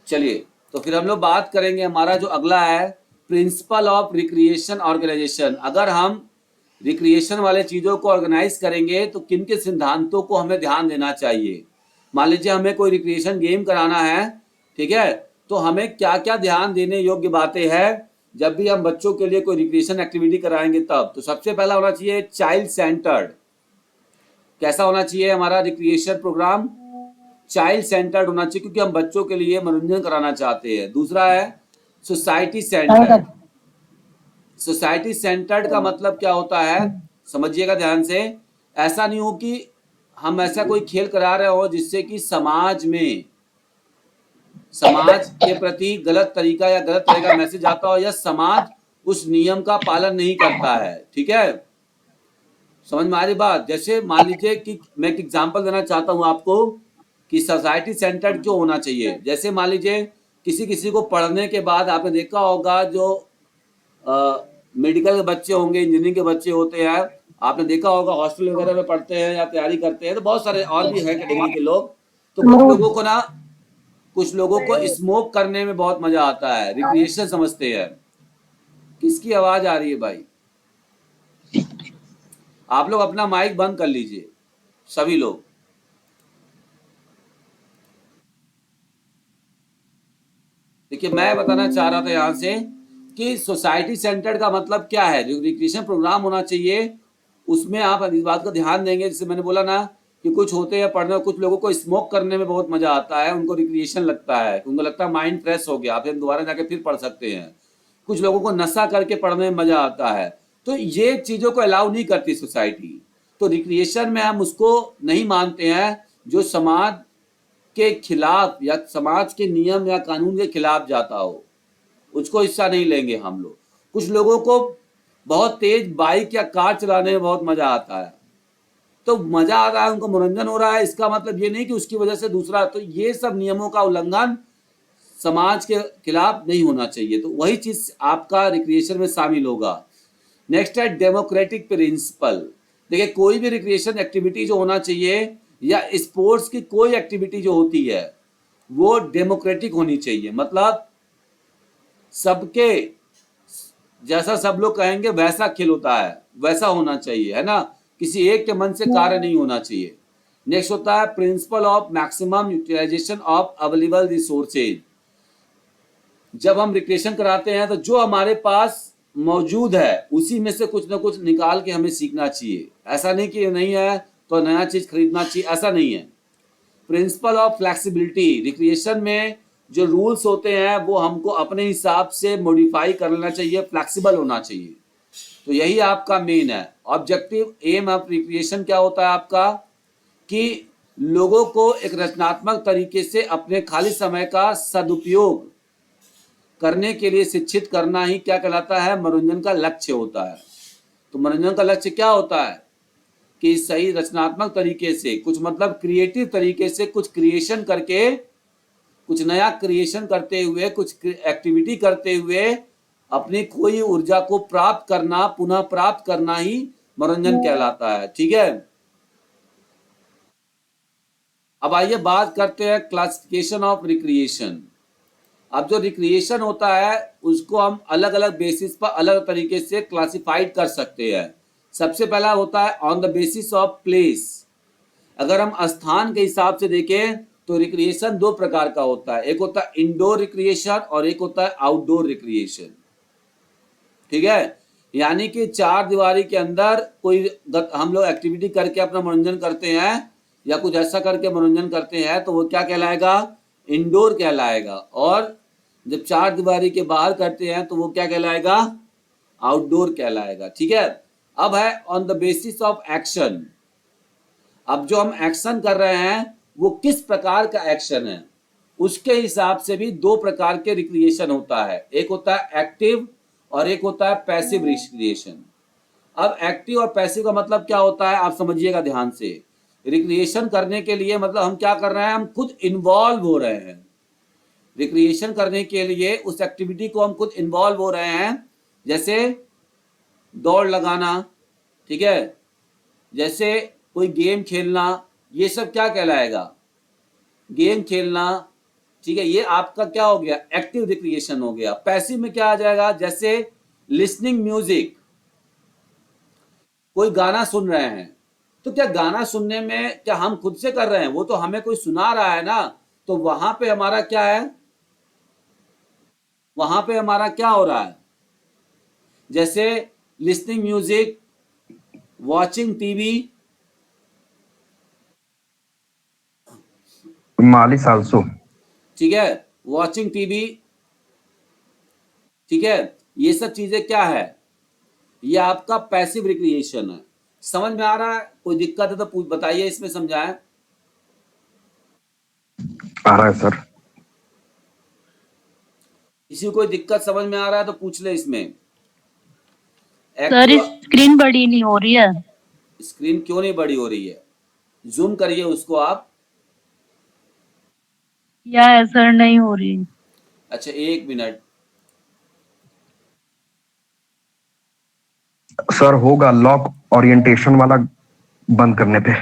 चलिए, तो फिर हम लोग बात करेंगे, हमारा जो अगला है प्रिंसिपल ऑफ रिक्रिएशन ऑर्गेनाइजेशन। अगर हम रिक्रिएशन वाले चीजों को ऑर्गेनाइज करेंगे तो किन के सिद्धांतों को हमें ध्यान देना चाहिए। मान लीजिए हमें कोई रिक्रिएशन गेम कराना है, ठीक है, तो हमें क्या क्या ध्यान देने योग्य बातें हैं जब भी हम बच्चों के लिए कोई रिक्रिएशन एक्टिविटी कराएंगे तब। तो सबसे पहला होना चाहिए चाइल्ड सेंटर्ड। कैसा होना चाहिए हमारा रिक्रिएशन प्रोग्राम? चाइल्ड सेंटर्ड होना चाहिए, क्योंकि हम बच्चों के लिए मनोरंजन कराना चाहते हैं। दूसरा है सोसाइटी सेंटर्ड। सोसाइटी सेंटर्ड का मतलब क्या होता है, समझिएगा ध्यान से। ऐसा नहीं हो कि हम ऐसा कोई खेल करा रहे हो जिससे कि समाज में, समाज के प्रति गलत तरीका या गलत तरह का मैसेज आता हो, या समाज उस नियम का पालन नहीं करता है, ठीक है, समझ में आ रही बात। जैसे मान लीजिए कि मैं एक एग्जांपल देना चाहता हूं आपको कि सोसाइटी सेंटर्ड क्यों होना चाहिए। जैसे मान लीजिए किसी को पढ़ने के बाद आपने देखा होगा जो मेडिकल के बच्चे होंगे, इंजीनियरिंग के बच्चे होते हैं, आपने देखा होगा हॉस्टल वगैरह में पढ़ते हैं या तैयारी करते हैं, तो बहुत सारे और भी है कैटेगरी के लोग। तो कुछ लोगों को स्मोक करने में बहुत मजा आता है, रिक्रिएशन समझते हैं। किसकी आवाज आ रही है भाई? आप लोग अपना माइक बंद कर लीजिए सभी लोग। देखिए मैं बताना चाह रहा था यहाँ से कि सोसाइटी सेंटर्ड का मतलब क्या है। जो रिक्रिएशन प्रोग्राम होना चाहिए उसमें आप इस बात का ध्यान देंगे, जैसे मैंने बोला ना कि कुछ होते हैं पढ़ने, कुछ लोगों को स्मोक करने में बहुत मजा आता है, उनको रिक्रिएशन लगता है, उनको लगता है माइंड फ्रेश हो गया, फिर दोबारा जाके फिर पढ़ सकते हैं। कुछ लोगों को नशा करके पढ़ने में मजा आता है, तो ये चीजों को अलाउ नहीं करती सोसाइटी। तो रिक्रिएशन में हम उसको नहीं मानते हैं जो समाज के खिलाफ या समाज के नियम या कानून के खिलाफ जाता हो, उसको हिस्सा नहीं लेंगे हम लोग। कुछ लोगों को बहुत तेज बाइक या कार चलाने में बहुत मजा आता है, तो मजा आ रहा है, उनको मनोरंजन हो रहा है, इसका मतलब ये नहीं कि उसकी वजह से दूसरा, तो ये सब नियमों का उल्लंघन समाज के खिलाफ नहीं होना चाहिए। तो वही चीज आपका रिक्रिएशन में शामिल होगा। नेक्स्ट है डेमोक्रेटिक प्रिंसिपल। देखिए कोई भी रिक्रिएशन एक्टिविटी जो होना चाहिए या स्पोर्ट्स की कोई एक्टिविटी जो होती है वो डेमोक्रेटिक होनी चाहिए, मतलब सबके जैसा सब लोग कहेंगे वैसा खेल होता है, वैसा होना चाहिए, है ना, किसी एक के मन से कार्य नहीं होना चाहिए। नेक्स्ट होता है principle of maximum utilisation of available resources. जब हम रिक्रिएशन कराते हैं तो जो हमारे पास मौजूद है उसी में से कुछ ना कुछ निकाल के हमें सीखना चाहिए। ऐसा नहीं कि नहीं है तो नया चीज खरीदना चाहिए, ऐसा नहीं है। प्रिंसिपल ऑफ फ्लेक्सिबिलिटी, रिक्रिएशन में जो रूल्स होते हैं वो हमको अपने हिसाब से मॉडिफाई कर लेना चाहिए, फ्लेक्सिबल होना चाहिए। तो यही आपका मेन है ऑब्जेक्टिव एम ऑफ रिक्रिएशन। क्या होता है आपका कि लोगों को एक रचनात्मक तरीके से अपने खाली समय का सदुपयोग करने के लिए शिक्षित करना ही क्या कहलाता है, मनोरंजन का लक्ष्य होता है। तो मनोरंजन का लक्ष्य क्या होता है कि सही रचनात्मक तरीके से, कुछ मतलब क्रिएटिव तरीके से कुछ क्रिएशन करके, कुछ नया क्रिएशन करते हुए, कुछ एक्टिविटी करते हुए अपनी खोई ऊर्जा को प्राप्त करना, पुनः प्राप्त करना ही मनोरंजन कहलाता है। ठीक है, अब आइए बात करते हैं क्लासिफिकेशन ऑफ रिक्रिएशन। अब जो रिक्रिएशन होता है उसको हम अलग अलग बेसिस पर अलग तरीके से क्लासिफाइड कर सकते हैं। सबसे पहला होता है on the basis of place. अगर हम स्थान के हिसाब से देखें तो रिक्रिएशन दो प्रकार का होता है, एक होता है इंडोर रिक्रिएशन और एक होता है आउटडोर रिक्रिएशन। ठीक है, यानी कि चार दीवारी के अंदर कोई हम लोग एक्टिविटी करके अपना मनोरंजन करते हैं या कुछ ऐसा करके मनोरंजन करते हैं तो वो क्या कहलाएगा, इंडोर कहलाएगा। और जब चार दीवारी के बाहर करते हैं तो वो क्या कहलाएगा, आउटडोर कहलाएगा। ठीक है, अब है on the basis of action. अब जो हम एक्शन कर रहे हैं वो किस प्रकार का एक्शन है, उसके हिसाब से भी दो प्रकार के रिक्रिएशन होता है, एक होता है एक्टिव और एक होता है पैसिव रिक्रिएशन। अब एक्टिव और पैसिव का मतलब क्या होता है आप समझिएगा ध्यान से। रिक्रिएशन करने के लिए मतलब हम क्या कर रहे हैं, हम खुद इन्वॉल्व हो रहे हैं। रिक्रिएशन करने के लिए उस एक्टिविटी को हम खुद इन्वॉल्व हो रहे हैं, जैसे दौड़ लगाना, ठीक है, जैसे कोई गेम खेलना, ये सब क्या कहलाएगा, गेम खेलना। ठीक है, ये आपका क्या हो गया, एक्टिव रिक्रिएशन हो गया। पैसिव में क्या आ जाएगा, जैसे लिसनिंग म्यूजिक, कोई गाना सुन रहे हैं तो क्या गाना सुनने में क्या हम खुद से कर रहे हैं, वो तो हमें कोई सुना रहा है ना, तो वहां पे हमारा क्या है, वहां पे हमारा क्या हो रहा है, जैसे लिसनिंग म्यूजिक, वॉचिंग टीवी, मालिस आल्सो। ठीक है, वॉचिंग टीवी, ठीक है, ये सब चीजें क्या है, ये आपका पैसिव रिक्रिएशन है। समझ में आ रहा है, कोई दिक्कत है तो बताइए, इसमें समझाएं। आ रहा है सर। किसी को कोई दिक्कत समझ में आ रहा है तो पूछ ले इसमें। सर स्क्रीन बड़ी नहीं हो रही है। स्क्रीन क्यों नहीं बड़ी हो रही है, जूम करिए उसको आप। या है सर, नहीं हो रही। अच्छा एक मिनट, सर होगा लॉक ओरिएंटेशन वाला बंद करने पे।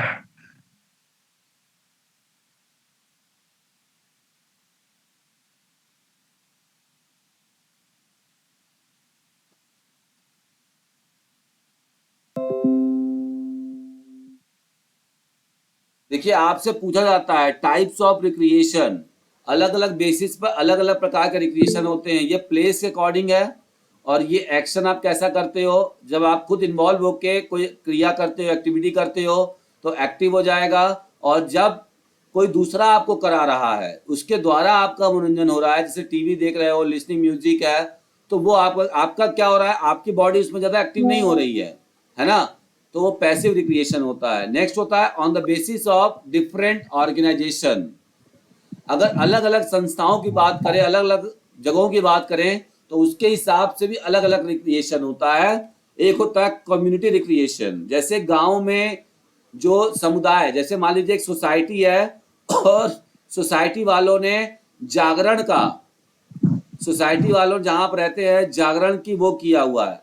देखिए आपसे पूछा जाता है टाइप्स ऑफ रिक्रिएशन, अलग अलग बेसिस पर अलग अलग प्रकार के रिक्रिएशन होते हैं। ये प्लेस के अकॉर्डिंग है और ये एक्शन आप कैसा करते हो, जब आप खुद इन्वॉल्व होके कोई क्रिया करते हो, एक्टिविटी करते हो तो एक्टिव हो जाएगा, और जब कोई दूसरा आपको करा रहा है उसके द्वारा आपका मनोरंजन हो रहा है, जैसे टीवी देख रहे हो, लिसनिंग म्यूजिक है, तो वो आपका क्या हो रहा है, आपकी बॉडी उसमें ज्यादा एक्टिव नहीं हो रही है ना, तो वो पैसिव रिक्रिएशन होता है। नेक्स्ट होता है on the basis of different organisation. अगर अलग अलग संस्थाओं की बात करें, अलग अलग जगहों की बात करें तो उसके हिसाब से भी अलग अलग रिक्रिएशन होता है। एक होता है कम्युनिटी रिक्रिएशन, जैसे गांव में जो समुदाय, जैसे मान लीजिए एक सोसाइटी है और सोसाइटी वालों ने जागरण का, सोसाइटी वालों जहां पर रहते हैं जागरण की वो किया हुआ है,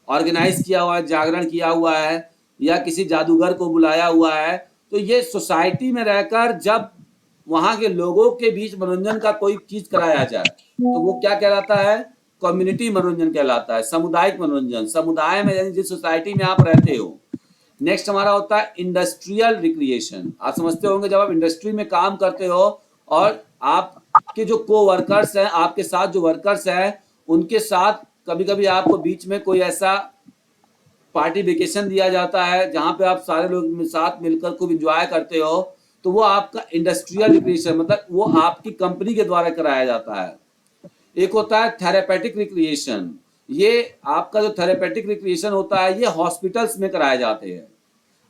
ऑर्गेनाइज किया हुआ है, जागरण किया हुआ है, या किसी जादूगर को बुलाया हुआ है, तो ये सोसाइटी में रहकर जब वहां के लोगों के बीच मनोरंजन का कोई चीज कराया जाए तो वो क्या कहलाता है? कम्युनिटी मनोरंजन कहलाता है, सामुदायिक मनोरंजन। समुदाय में यानी जिस सोसाइटी में आप रहते हो। नेक्स्ट हमारा होता है इंडस्ट्रियल रिक्रिएशन। आप समझते होंगे जब आप इंडस्ट्री में काम करते हो और आपके जो को वर्कर्स हैं, आपके साथ जो वर्कर्स हैं, उनके साथ कभी कभी आपको बीच में कोई ऐसा पार्टी वेकेशन दिया जाता है जहां पे आप सारे लोग साथ मिलकर खूब इंजॉय करते हो, तो वो आपका इंडस्ट्रियल रिक्रिएशन, मतलब वो आपकी कंपनी के द्वारा कराया जाता है। एक होता है थेरेपेटिक रिक्रिएशन। ये आपका जो थेरेपेटिक रिक्रिएशन होता है ये हॉस्पिटल्स में कराए जाते हैं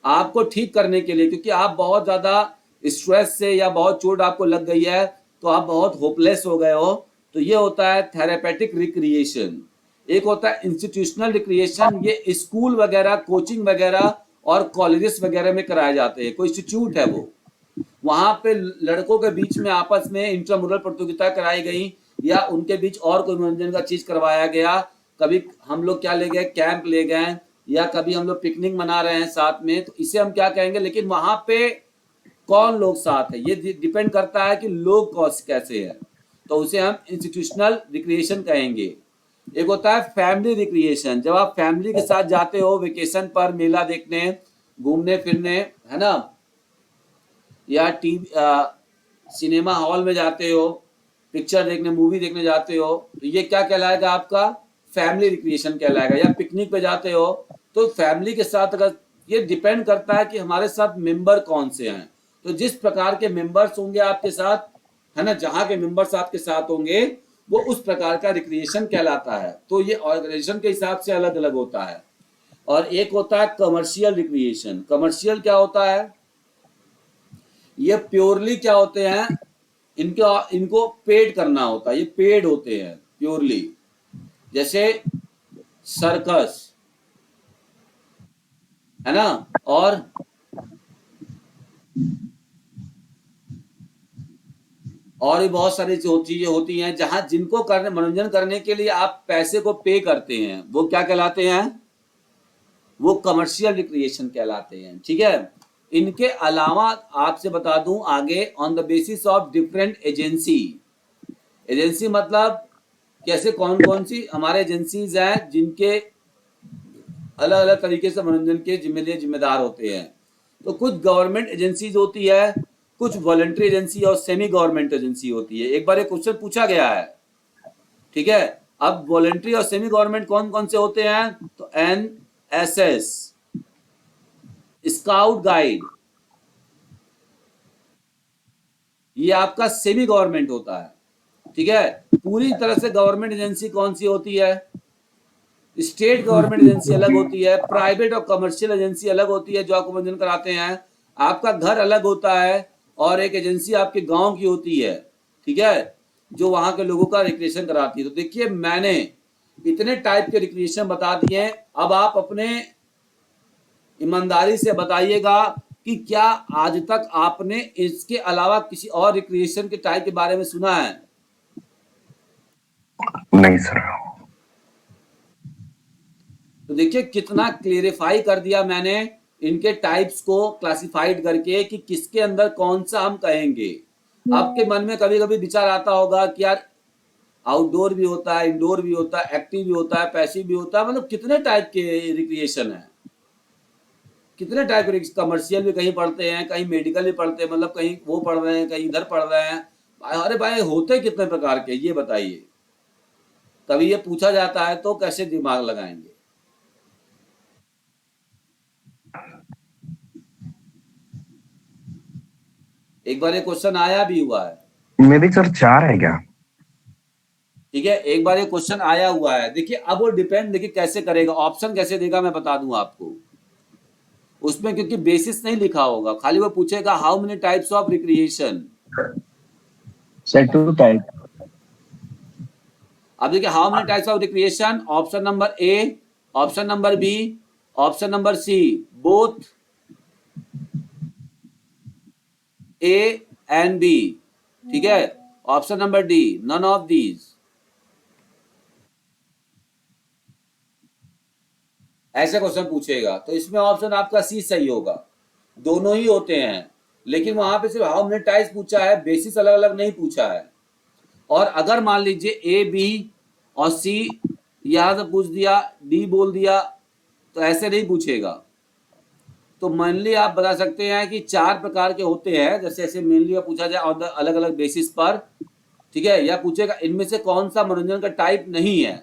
आपको ठीक करने के लिए, क्योंकि आप बहुत ज्यादा स्ट्रेस से या बहुत चोट आपको लग गई है तो आप बहुत होपलेस हो गए हो, तो ये होता है थेरेपेटिक रिक्रिएशन। एक होता है इंस्टीट्यूशनल रिक्रिएशन। ये स्कूल वगैरह, कोचिंग वगैरह और कॉलेजेस वगैरह में कराए जाते हैं। कोई इंस्टीट्यूट है वो, वहां पे लड़कों के बीच में आपस में इंट्रामुरल प्रतियोगिता कराई गई या उनके बीच और कोई मनोरंजन का चीज करवाया गया। कभी हम लोग क्या ले गए, कैंप ले गए, या कभी हम लोग पिकनिक मना रहे हैं साथ में, तो इसे हम क्या कहेंगे। लेकिन वहां पे कौन लोग साथ है ये डिपेंड करता है कि लोग कैसे है, तो उसे हम इंस्टीट्यूशनल रिक्रिएशन कहेंगे। एक होता है फैमिली रिक्रिएशन। जब आप फैमिली के साथ जाते हो वेकेशन पर, मेला देखने, घूमने फिरने, है ना, या सिनेमा हॉल में जाते हो, पिक्चर देखने, मूवी देखने जाते हो, तो ये क्या कहलाएगा? आपका फैमिली रिक्रिएशन कहलाएगा। या पिकनिक पे जाते हो तो फैमिली के साथ, अगर ये डिपेंड करता है कि हमारे साथ मेंबर कौन से हैं, तो जिस प्रकार के मेंबर्स होंगे आपके साथ, है ना, जहां के मेंबर्स आपके साथ होंगे वो उस प्रकार का रिक्रिएशन कहलाता है। तो ये ऑर्गेनाइजेशन के हिसाब से अलग अलग होता है। और एक होता है कमर्शियल रिक्रिएशन। कमर्शियल क्या होता है? ये प्योरली क्या होते हैं, इनको पेड करना होता है, ये पेड होते हैं प्योरली। जैसे सर्कस, है ना, और भी बहुत सारी चीजें होती हैं जहां जिनको करने, मनोरंजन करने के लिए आप पैसे को पे करते हैं, वो क्या कहलाते हैं? वो कमर्शियल रिक्रिएशन कहलाते हैं। ठीक है। इनके अलावा आपसे बता दूं आगे, on the basis of different agency. Agency मतलब कैसे, कौन कौन सी हमारे एजेंसीज हैं जिनके अलग अलग तरीके से मनोरंजन के जिम्मेदार होते हैं। तो कुछ गवर्नमेंट एजेंसीज होती है, कुछ वॉलंटरी एजेंसी और सेमी गवर्नमेंट एजेंसी होती है। एक बार एक क्वेश्चन पूछा गया है, ठीक है। अब वॉलंटरी और सेमी गवर्नमेंट कौन कौन से होते हैं? तो NSS, स्काउट गाइड, ये आपका सेमी गवर्नमेंट होता है। ठीक है। पूरी तरह से गवर्नमेंट एजेंसी कौन सी होती है? स्टेट गवर्नमेंट एजेंसी अलग होती है, प्राइवेट और कमर्शियल एजेंसी अलग होती है जो आपको मनोरंजन कराते हैं। आपका घर अलग होता है और एक एजेंसी आपके गांव की होती है, ठीक है, जो वहां के लोगों का रिक्रिएशन कराती है। तो देखिए मैंने इतने टाइप के रिक्रिएशन बता दिए। अब आप अपने ईमानदारी से बताइएगा कि क्या आज तक आपने इसके अलावा किसी और रिक्रिएशन के टाइप के बारे में सुना है? नहीं सर। तो देखिए कितना क्लेरिफाई कर दिया मैंने इनके टाइप्स को क्लासिफाइड करके कि किसके अंदर कौन सा हम कहेंगे। आपके मन में कभी कभी विचार आता होगा कि यार आउटडोर भी होता है, इंडोर भी होता है, एक्टिव भी होता है, पैसिव भी होता है, मतलब कितने टाइप के रिक्रिएशन है, कितने टाइप के। कमर्शियल भी कहीं पढ़ते हैं, कहीं मेडिकल भी पढ़ते हैं, मतलब कहीं वो पढ़ रहे हैं, कहीं इधर पढ़ रहे हैं। अरे भाई होते कितने प्रकार के, ये बताइए। कभी ये पूछा जाता है तो कैसे दिमाग लगाएंगे। एक बार ये क्वेश्चन आया भी हुआ है। मे बी सर 4 है क्या? ठीक है, एक बार ये क्वेश्चन आया हुआ है। देखिए अब वो डिपेंड, देखिए कैसे करेगा, ऑप्शन कैसे देगा मैं बता दूं आपको। उसमें क्योंकि बेसिस नहीं लिखा होगा, खाली वो पूछेगा how many types of recreation. Sir 2 type. अब देखिए how many types of recreation, option number A, option number B, option number C, both A and B, ठीक है। Option number D, none of these. ऐसे question पूछेगा तो इसमें option आपका सी सही होगा। दोनों ही होते हैं, लेकिन वहां पे सिर्फ हाउ मेनी टाइप्स पूछा है, बेसिस अलग अलग नहीं पूछा है। और अगर मान लीजिए ए बी और सी यहां से पूछ दिया, डी बोल दिया, तो ऐसे नहीं पूछेगा। तो मेनली आप बता सकते हैं कि 4 प्रकार के होते हैं, जैसे ऐसे मेनली पूछा जाए ऑन द अलग अलग बेसिस पर, ठीक है। या पूछेगा इनमें से कौन सा मनोरंजन का टाइप नहीं है,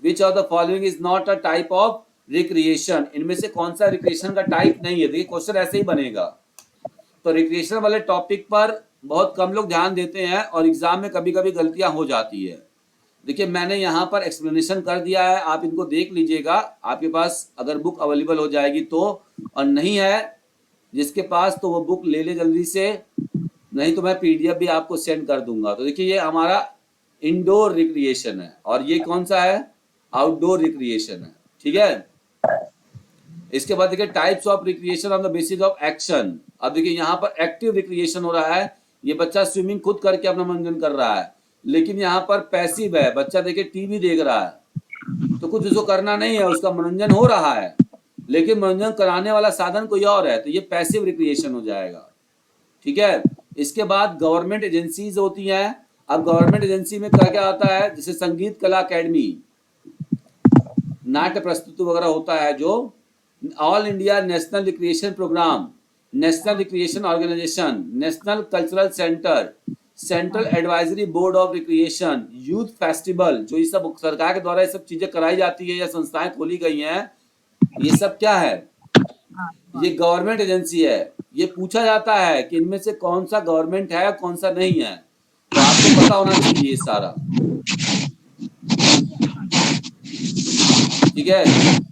which of the following is not a type of recreation, इनमें से कौन सा रिक्रिएशन का टाइप नहीं है। देखिए क्वेश्चन ऐसे ही बनेगा। तो रिक्रिएशन वाले टॉपिक पर बहुत कम लोग ध्यान देते हैं और एग्जाम में कभी कभी गलतियां हो जाती है। देखिए मैंने यहाँ पर एक्सप्लेनेशन कर दिया है, आप इनको देख लीजिएगा। आपके पास अगर बुक अवेलेबल हो जाएगी तो, और नहीं है जिसके पास तो वो बुक ले ले जल्दी से, नहीं तो मैं पीडीएफ भी आपको सेंड कर दूंगा। तो देखिए ये हमारा इंडोर रिक्रिएशन है और ये कौन सा है, आउटडोर रिक्रिएशन है, ठीक है। इसके बाद देखिए types of recreation on the basis of action. अब देखिए यहाँ पर एक्टिव रिक्रिएशन हो रहा है, ये बच्चा स्विमिंग खुद करके अपना मनोरंजन कर रहा है। लेकिन यहाँ पर पैसिव है, बच्चा देखिए टीवी देख रहा है, तो कुछ उसको करना नहीं है, उसका मनोरंजन हो रहा है, लेकिन मनोरंजन कराने वाला साधन कोई और है, तो ये पैसिव रिक्रिएशन हो जाएगा, ठीक है। इसके बाद गवर्नमेंट एजेंसीज होती हैं। अब गवर्नमेंट एजेंसी में क्या क्या आता है, जैसे संगीत कला अकेडमी, नाट्य प्रस्तुति वगैरह होता है, जो all India national recreation programme, national recreation organisation, national cultural centre, central advisory board of recreation, youth festival, जो ये सब सरकार के द्वारा ये सब चीजें कराई जाती है या संस्थाएं खोली गई हैं, ये सब क्या है, ये गवर्नमेंट एजेंसी है। ये पूछा जाता है कि इनमें से कौन सा गवर्नमेंट है कौन सा नहीं है, तो आपको पता होना चाहिए ये सारा, ठीक है।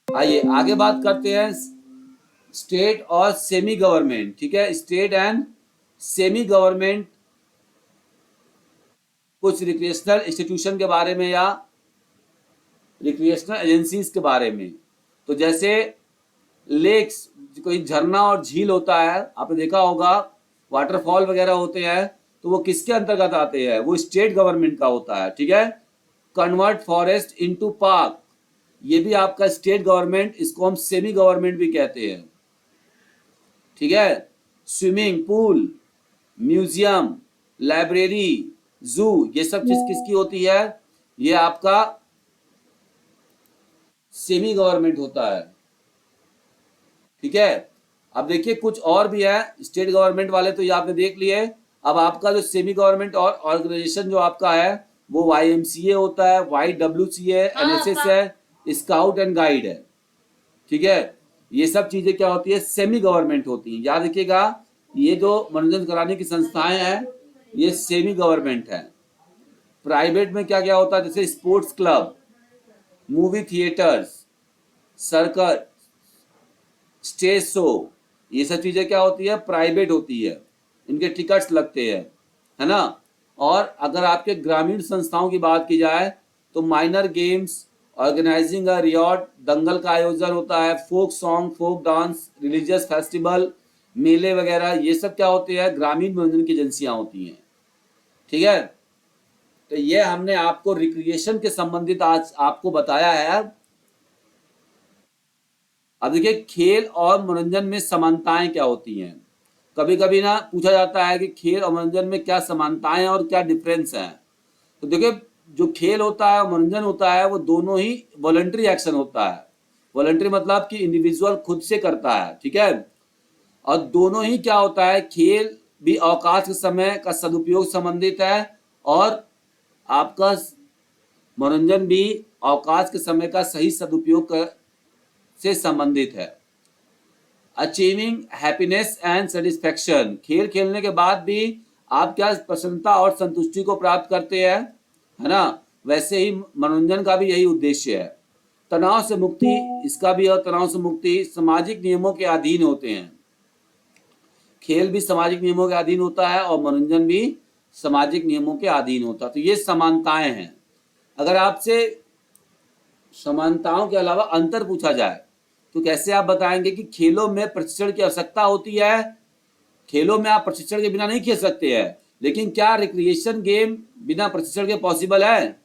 आइए आगे बात करते हैं स्टेट और सेमी गवर्नमेंट, ठीक है। स्टेट एंड सेमी गवर्नमेंट कुछ रिक्रिएशनल इंस्टीट्यूशन के बारे में या रिक्रिएशनल एजेंसीज के बारे में। तो जैसे लेक्स, कोई झरना और झील होता है, आपने देखा होगा, वाटरफॉल वगैरह होते हैं, तो वो किसके अंतर्गत आते हैं, वो स्टेट गवर्नमेंट का होता है, ठीक है। कन्वर्ट फॉरेस्ट इनटू पार्क, ये भी आपका स्टेट गवर्नमेंट, इसको हम सेमी गवर्नमेंट भी कहते हैं, ठीक है। स्विमिंग पूल, म्यूजियम, लाइब्रेरी, जू, ये सब चीज किसकी होती है, ये आपका सेमी गवर्नमेंट होता है, ठीक है। अब देखिए कुछ और भी है स्टेट गवर्नमेंट वाले, तो ये आपने देख लिए। अब आपका जो सेमी गवर्नमेंट और ऑर्गेनाइजेशन जो आपका है, वो YMCA होता है, YWCA, NSS है, स्काउट एंड गाइड है, ठीक है। ये सब चीजें क्या होती है, सेमी गवर्नमेंट होती हैं। याद रखिएगा, ये जो मनोरंजन कराने की संस्थाएं हैं, ये सेमी गवर्नमेंट है। प्राइवेट में क्या क्या होता है, जैसे sports club, movie theatres, circus, stage show, ये सब चीजें क्या होती है, प्राइवेट होती है, इनके टिकट्स लगते हैं, है ना। और अगर आपके ग्रामीण संस्थाओं की बात की जाए तो minor games, organising a riot, दंगल का आयोजन होता है, folk song, folk dance, religious festival, मेले वगैरह, ये सब क्या होते हैं, ग्रामीण मनोरंजन की एजेंसियां होती हैं, ठीक है। तो ये हमने आपको रिक्रिएशन के संबंधित आज आपको बताया है। अब देखिए खेल और मनोरंजन में समानताएं क्या होती हैं। कभी कभी ना पूछा जाता है कि खेल और मनोरंजन में क्या समानताएं और क्या डिफरेंस है। तो देखिए जो खेल होता है और मनोरंजन होता है, वो दोनों ही वॉलंटरी एक्शन होता है। वॉलंटरी मतलब कि इंडिविजुअल खुद से करता है, ठीक है। और दोनों ही क्या होता है, खेल भी अवकाश के समय का सदुपयोग संबंधित है और आपका मनोरंजन भी अवकाश के समय का सही सदुपयोग से संबंधित है। अचीविंग हैप्पीनेस एंड सेटिस्फैक्शन, खेल खेलने के बाद भी आप क्या प्रसन्नता और संतुष्टि को प्राप्त करते हैं, है ना। वैसे ही मनोरंजन का भी यही उद्देश्य है। तनाव से मुक्ति, इसका भी, और तनाव से मुक्ति सामाजिक नियमों के अधीन होते हैं। खेल भी सामाजिक नियमों के अधीन होता है और मनोरंजन भी सामाजिक नियमों के अधीन होता है। तो ये समानताएं हैं। अगर आपसे समानताओं के अलावा अंतर पूछा जाए तो कैसे आप बताएंगे कि खेलों में प्रशिक्षण की आवश्यकता होती है? खेलों में आप प्रशिक्षण के बिना नहीं खेल सकते हैं, लेकिन क्या रिक्रिएशन गेम बिना प्रशिक्षण के पॉसिबल है?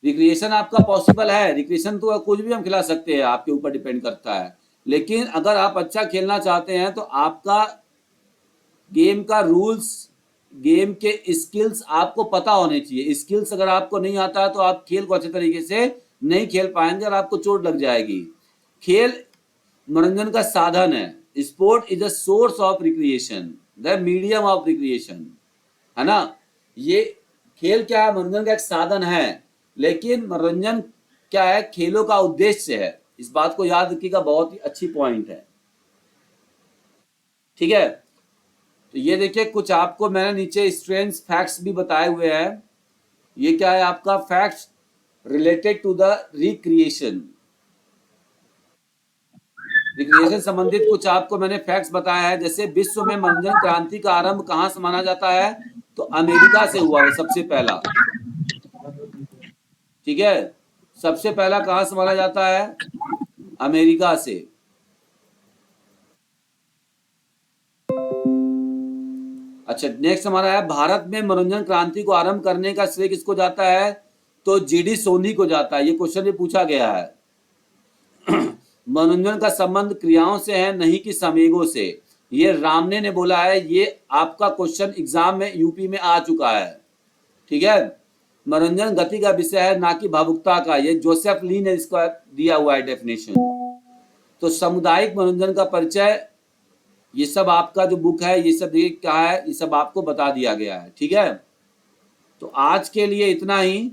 रिक्रिएशन आपका पॉसिबल है, रिक्रिएशन तो कुछ भी हम खिला सकते हैं, आपके ऊपर डिपेंड करता है। लेकिन अगर आप अच्छा खेलना चाहते हैं तो आपका गेम का रूल्स, गेम के स्किल्स आपको पता होने चाहिए। स्किल्स अगर आपको नहीं आता है तो आप खेल को अच्छे तरीके से नहीं खेल पाएंगे और आपको चोट लग जाएगी। खेल मनोरंजन का साधन है। Sport is a source of recreation, the medium of recreation, है ना। ये खेल क्या है? मनोरंजन का एक साधन है, लेकिन मनोरंजन क्या है? खेलों का उद्देश्य है। इस बात को याद रखिएगा, बहुत ही अच्छी पॉइंट है, ठीक है। तो ये देखिए, कुछ आपको मैंने नीचे स्ट्रेंथ फैक्ट्स भी बताए हुए हैं। ये क्या है आपका? Facts related to the recreation, recreation संबंधित कुछ आपको मैंने फैक्ट्स बताया है। जैसे विश्व में मनोरंजन क्रांति का आरंभ कहां से माना जाता है? तो अमेरिका से हुआ सबसे पहला, ठीक है। सबसे पहला कहां से माना जाता है? अमेरिका से। अच्छा, नेक्स्ट हमारा है, भारत में मनोरंजन क्रांति को आरंभ करने का श्रेय किसको जाता है? तो जीडी सोनी को जाता है। ये क्वेश्चन भी पूछा गया है। मनोरंजन का संबंध क्रियाओं से है, नहीं कि संवेगों से। ये रामने ने बोला है। ये आपका क्वेश्चन एग्जाम में यूपी में आ चुका है, ठीक है। मनोरंजन गति का विषय है, ना कि भावुकता का। ये जोसेफ ली ने इसका दिया हुआ है डेफिनेशन। तो सामुदायिक मनोरंजन का परिचय, ये सब आपका जो बुक है, ये सब क्या है, ये सब आपको बता दिया गया है, ठीक है। तो आज के लिए इतना ही।